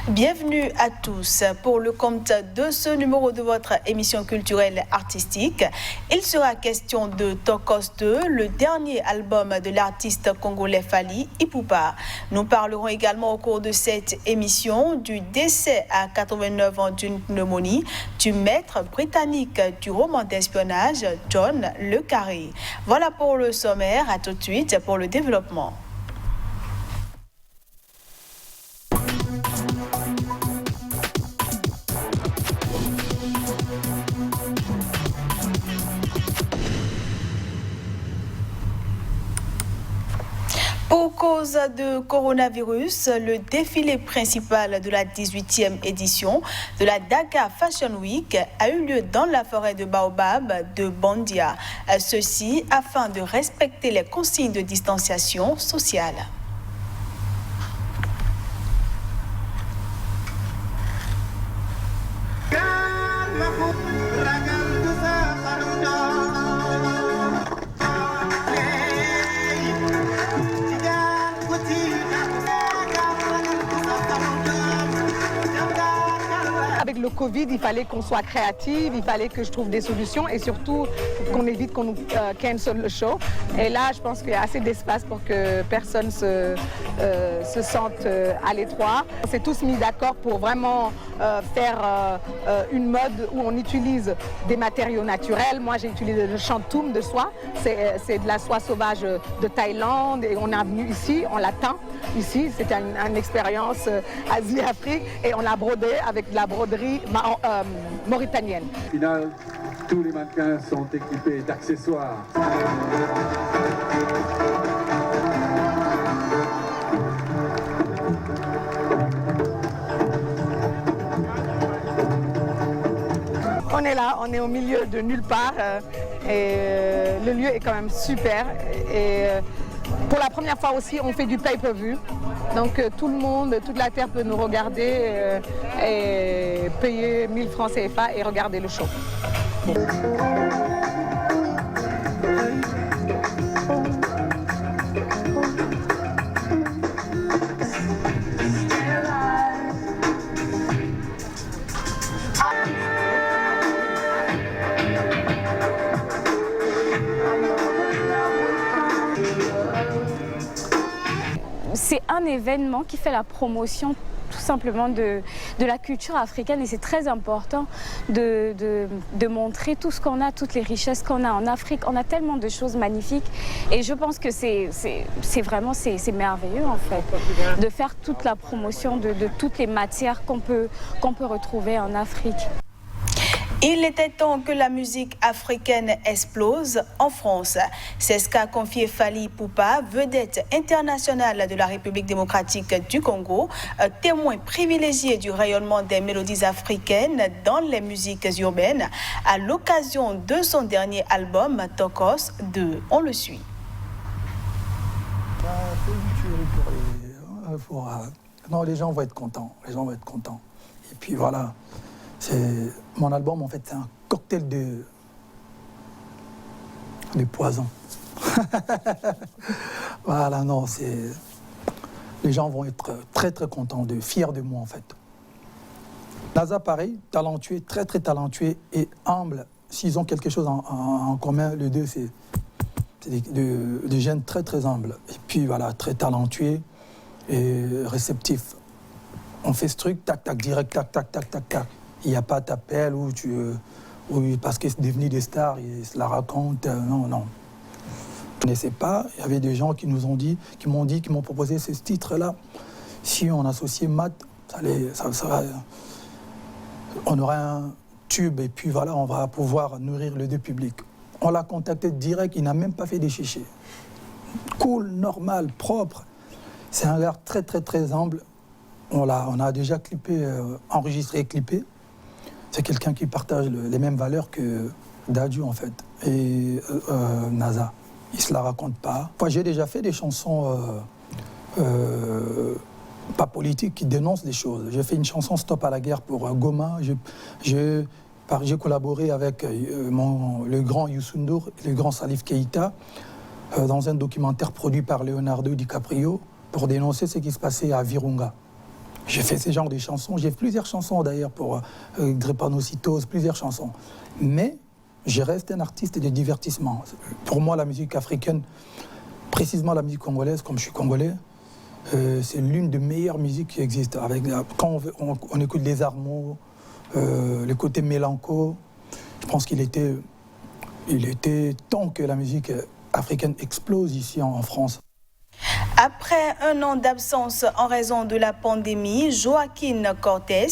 Bienvenue à tous pour le compte de ce numéro de votre émission culturelle artistique. Il sera question de Tokos 2, le dernier album de l'artiste congolais Fally Ipupa. Nous parlerons également au cours de cette émission du décès à 89 ans d'une pneumonie du maître britannique du roman d'espionnage John Le Carré. Voilà pour le sommaire, à tout de suite pour le développement. Pour cause de coronavirus, le défilé principal de la 18e édition de la Dakar Fashion Week a eu lieu dans la forêt de Baobab de Bandia. Ceci afin de respecter les consignes de distanciation sociale. Avec le Covid, il fallait qu'on soit créative, il fallait que je trouve des solutions et surtout qu'on évite qu'on nous cancel le show. Et là, je pense qu'il y a assez d'espace pour que personne se sente à l'étroit. On s'est tous mis d'accord pour vraiment faire une mode où on utilise des matériaux naturels. Moi, j'ai utilisé le chantoum de soie. C'est de la soie sauvage de Thaïlande et on est venu ici, on l'a teint ici. C'était une expérience Asie-Afrique et on l'a brodé avec de la broderie mauritanienne. Au final, tous les mannequins sont équipés d'accessoires. On est là, on est au milieu de nulle part et le lieu est quand même super. Et pour la première fois aussi, on fait du pay-per-view. Donc tout le monde, toute la terre peut nous regarder et payer 1000 francs CFA et regarder le show. C'est un événement qui fait la promotion tout simplement de la culture africaine et c'est très important de montrer tout ce qu'on a, toutes les richesses qu'on a en Afrique. On a tellement de choses magnifiques et je pense que c'est merveilleux en fait de faire toute la promotion de toutes les matières qu'on peut retrouver en Afrique. Il était temps que la musique africaine explose en France. C'est ce qu'a confié Fally Ipupa, vedette internationale de la République démocratique du Congo, témoin privilégié du rayonnement des mélodies africaines dans les musiques urbaines, à l'occasion de son dernier album, Tokos 2. On le suit. Non, les gens vont être contents. Les gens vont être contents. Et puis voilà. Mon album, en fait, c'est un cocktail de poison. Voilà, non, les gens vont être très, très contents, fiers de moi, en fait. Naza, pareil, talentueux, très, très talentueux et humble. S'ils ont quelque chose en commun, les deux, c'est des jeunes très, très humbles. Et puis, voilà, très talentueux et réceptifs. On fait ce truc, tac, tac, direct, tac, tac, tac, tac, tac. Il n'y a pas d'appel où parce qu'ils sont devenus des stars, ils se la racontent. Non, non. Je ne connaissais pas. Il y avait des gens qui m'ont proposé ce titre-là. Si on associait Matt, on aurait un tube et puis voilà, on va pouvoir nourrir les deux publics. On l'a contacté direct, il n'a même pas fait des chichis. Cool, normal, propre. C'est un gars très, très, très humble. On a déjà clippé, enregistré et clippé. C'est quelqu'un qui partage les mêmes valeurs que Dadju, en fait, et Naza. ils ne se la racontent pas. Moi, j'ai déjà fait des chansons pas politiques qui dénoncent des choses. J'ai fait une chanson Stop à la guerre pour Goma. J'ai collaboré avec le grand Youssou N'Dour et le grand Salif Keïta dans un documentaire produit par Leonardo DiCaprio pour dénoncer ce qui se passait à Virunga. J'ai fait ce genre de chansons. J'ai fait plusieurs chansons d'ailleurs pour Drépanocytose, plusieurs chansons. Mais je reste un artiste de divertissement. Pour moi, la musique africaine, précisément la musique congolaise, comme je suis congolais, c'est l'une des meilleures musiques qui existent. Quand on écoute les Armeaux, le côté mélanco, je pense qu'il était temps que la musique africaine explose ici en France. Après un an d'absence en raison de la pandémie, Joaquín Cortés,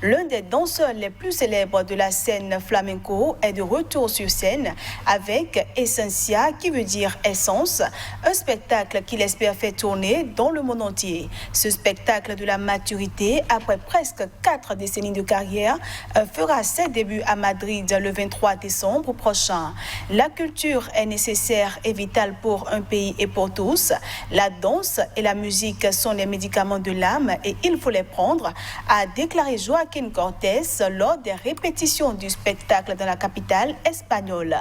l'un des danseurs les plus célèbres de la scène flamenco, est de retour sur scène avec Essencia, qui veut dire essence, un spectacle qu'il espère faire tourner dans le monde entier. Ce spectacle de la maturité, après presque 4 décennies de carrière, fera ses débuts à Madrid le 23 décembre prochain. La culture est nécessaire et vitale pour un pays et pour tous. La danse et la musique sont les médicaments de l'âme et il faut les prendre, a déclaré Joaquín Cortés lors des répétitions du spectacle dans la capitale espagnole.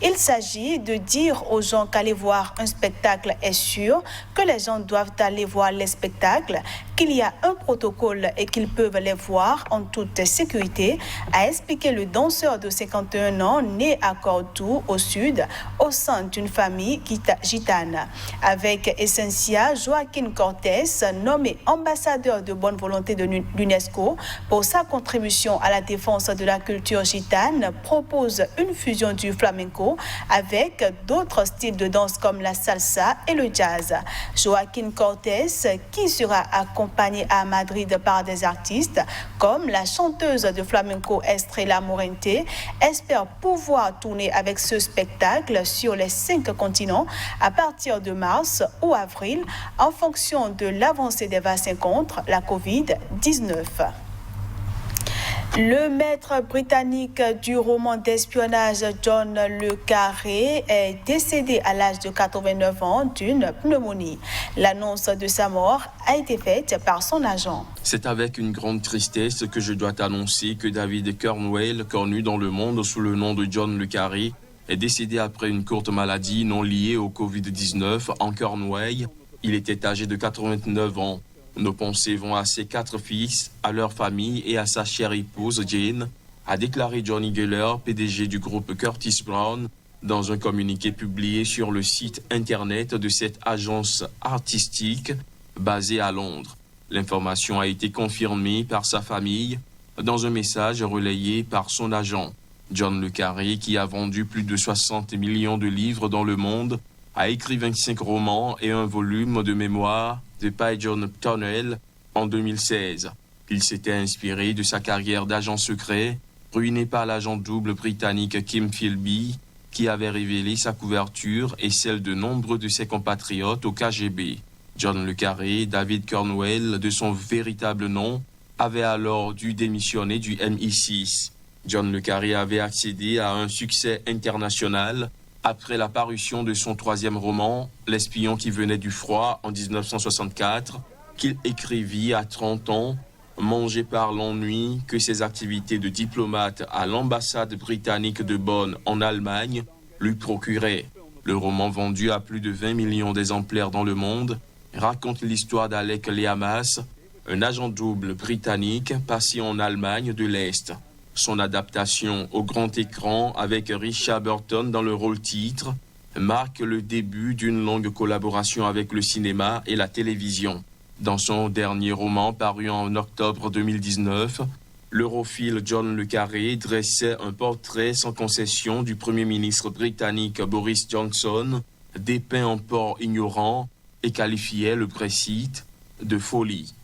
Il s'agit de dire aux gens qu'aller voir un spectacle est sûr, que les gens doivent aller voir les spectacles, qu'il y a un protocole et qu'ils peuvent les voir en toute sécurité, a expliqué le danseur de 51 ans né à Cordoue, au sud, au sein d'une famille gitane. Avec Essencia, Joaquín Cortés, nommé ambassadeur de bonne volonté de l'UNESCO pour sa contribution à la défense de la culture gitane, propose une fusion du flamenco avec d'autres styles de danse comme la salsa et le jazz. Joaquín Cortés, qui sera accompagné à Madrid par des artistes comme la chanteuse de flamenco Estrella Morente, espère pouvoir tourner avec ce spectacle sur les 5 continents à partir de mars ou avril, en fonction de l'avancée des vaccins contre la Covid-19. Le maître britannique du roman d'espionnage John Le Carré est décédé à l'âge de 89 ans d'une pneumonie. L'annonce de sa mort a été faite par son agent. C'est avec une grande tristesse que je dois t'annoncer que David Cornwell, connu dans le monde sous le nom de John Le Carré, est décédé après une courte maladie non liée au Covid-19 en Cornouailles. Il était âgé de 89 ans. Nos pensées vont à ses 4 fils, à leur famille et à sa chère épouse Jane, a déclaré Johnny Geller, PDG du groupe Curtis Brown, dans un communiqué publié sur le site internet de cette agence artistique basée à Londres. L'information a été confirmée par sa famille dans un message relayé par son agent. John Le Carré, qui a vendu plus de 60 millions de livres dans le monde, a écrit 25 romans et un volume de mémoires de Pai John Tunnel en 2016. Il s'était inspiré de sa carrière d'agent secret, ruiné par l'agent double britannique Kim Philby, qui avait révélé sa couverture et celle de nombreux de ses compatriotes au KGB. John Le Carré, David Cornwell, de son véritable nom, avait alors dû démissionner du MI6. John Le Carré avait accédé à un succès international après la parution de son 3e roman, L'espion qui venait du froid, en 1964, qu'il écrivit à 30 ans, mangé par l'ennui que ses activités de diplomate à l'ambassade britannique de Bonn en Allemagne lui procuraient. Le roman, vendu à plus de 20 millions d'exemplaires dans le monde, raconte l'histoire d'Alec Leamas, un agent double britannique passé en Allemagne de l'Est. Son adaptation au grand écran avec Richard Burton dans le rôle titre marque le début d'une longue collaboration avec le cinéma et la télévision. Dans son dernier roman paru en octobre 2019, l'europhile John Le Carré dressait un portrait sans concession du Premier ministre britannique Boris Johnson, dépeint en porc ignorant et qualifiait le Brexit de folie.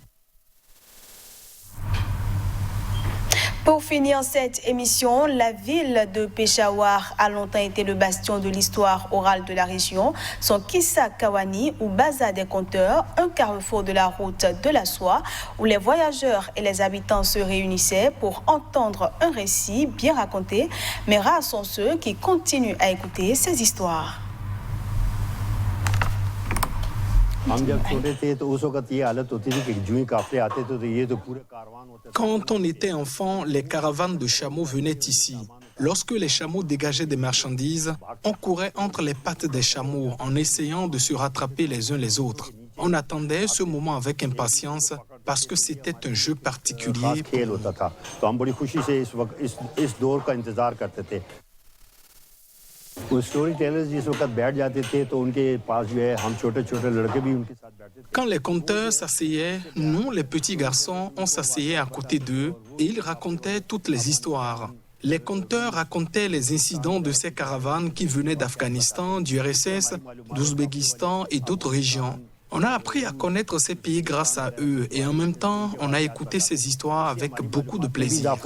Pour finir cette émission, la ville de Peshawar a longtemps été le bastion de l'histoire orale de la région. Son Kissa Kawani, ou Bazar des Conteurs, un carrefour de la route de la soie, où les voyageurs et les habitants se réunissaient pour entendre un récit bien raconté, mais rares sont ceux qui continuent à écouter ces histoires. Quand on était enfant, les caravanes de chameaux venaient ici. Lorsque les chameaux dégageaient des marchandises, on courait entre les pattes des chameaux en essayant de se rattraper les uns les autres. On attendait ce moment avec impatience parce que c'était un jeu particulier. Quand les conteurs s'asseyaient, nous, les petits garçons, on s'asseyait à côté d'eux et ils racontaient toutes les histoires. Les conteurs racontaient les incidents de ces caravanes qui venaient d'Afghanistan, du RSS, d'Ouzbékistan et d'autres régions. On a appris à connaître ces pays grâce à eux et en même temps, on a écouté ces histoires avec beaucoup de plaisir.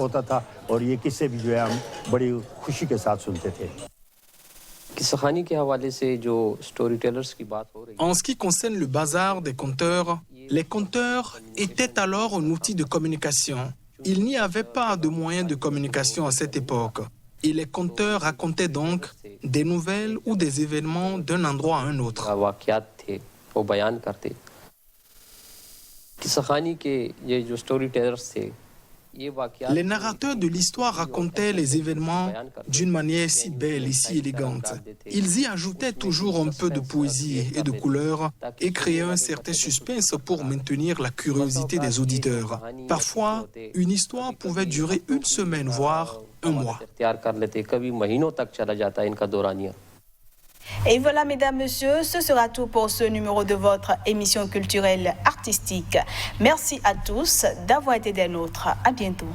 En ce qui concerne le bazar des conteurs, les conteurs étaient alors un outil de communication. Il n'y avait pas de moyens de communication à cette époque. Et les conteurs racontaient donc des nouvelles ou des événements d'un endroit à un autre. Les narrateurs de l'histoire racontaient les événements d'une manière si belle et si élégante. Ils y ajoutaient toujours un peu de poésie et de couleur et créaient un certain suspense pour maintenir la curiosité des auditeurs. Parfois, une histoire pouvait durer une semaine, voire un mois. Et voilà, mesdames, messieurs, ce sera tout pour ce numéro de votre émission culturelle artistique. Merci à tous d'avoir été des nôtres. À bientôt.